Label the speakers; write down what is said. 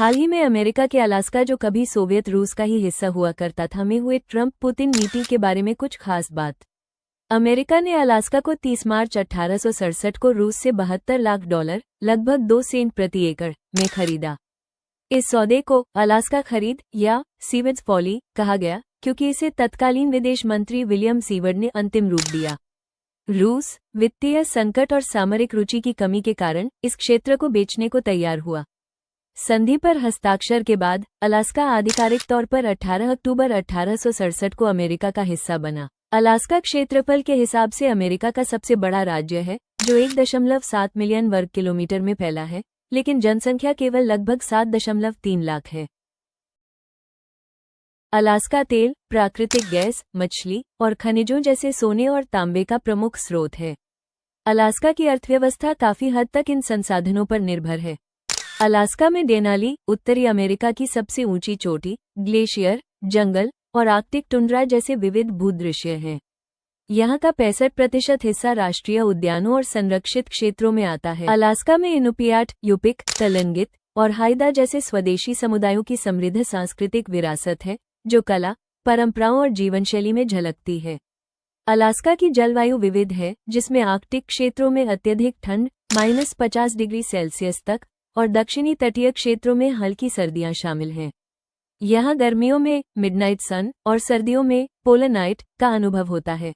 Speaker 1: हाल ही में अमेरिका के अलास्का, जो कभी सोवियत रूस का ही हिस्सा हुआ करता था, में हुए ट्रंप पुतिन मीटिंग के बारे में कुछ खास बात। अमेरिका ने अलास्का को 30 मार्च 1867 को रूस से $72 लाख लगभग 2 सेंट प्रति एकड़ में खरीदा। इस सौदे को अलास्का खरीद या सीवर्ड्स फॉली कहा गया, क्योंकि इसे तत्कालीन विदेश मंत्री विलियम सीवर्ड ने अंतिम रूप दिया। रूस वित्तीय संकट और सामरिक रुचि की कमी के कारण इस क्षेत्र को बेचने को तैयार हुआ। संधि पर हस्ताक्षर के बाद अलास्का आधिकारिक तौर पर 18 अक्टूबर 1867 को अमेरिका का हिस्सा बना। अलास्का क्षेत्रफल के हिसाब से अमेरिका का सबसे बड़ा राज्य है, जो 1.7 मिलियन वर्ग किलोमीटर में फैला है, लेकिन जनसंख्या केवल लगभग 7.3 लाख है। अलास्का तेल, प्राकृतिक गैस, मछली और खनिजों जैसे सोने और तांबे का प्रमुख स्रोत है। अलास्का की अर्थव्यवस्था काफी हद तक इन संसाधनों पर निर्भर है। अलास्का में डेनाली, उत्तरी अमेरिका की सबसे ऊंची चोटी, ग्लेशियर, जंगल और आर्कटिक टुंड्रा जैसे विविध भूदृश्य हैं। यहाँ का 65% हिस्सा राष्ट्रीय उद्यानों और संरक्षित क्षेत्रों में आता है। अलास्का में इनुपियाट, युपिक, तलंगित और हाइदा जैसे स्वदेशी समुदायों की समृद्ध सांस्कृतिक विरासत है, जो कला, परंपराओं और जीवनशैली में झलकती है। अलास्का की जलवायु विविध है, जिसमें आर्कटिक क्षेत्रों में अत्यधिक ठंड -50 डिग्री सेल्सियस तक और दक्षिणी तटीय क्षेत्रों में हल्की सर्दियां शामिल हैं। यहाँ गर्मियों में मिडनाइट सन और सर्दियों में पोलर नाइट का अनुभव होता है।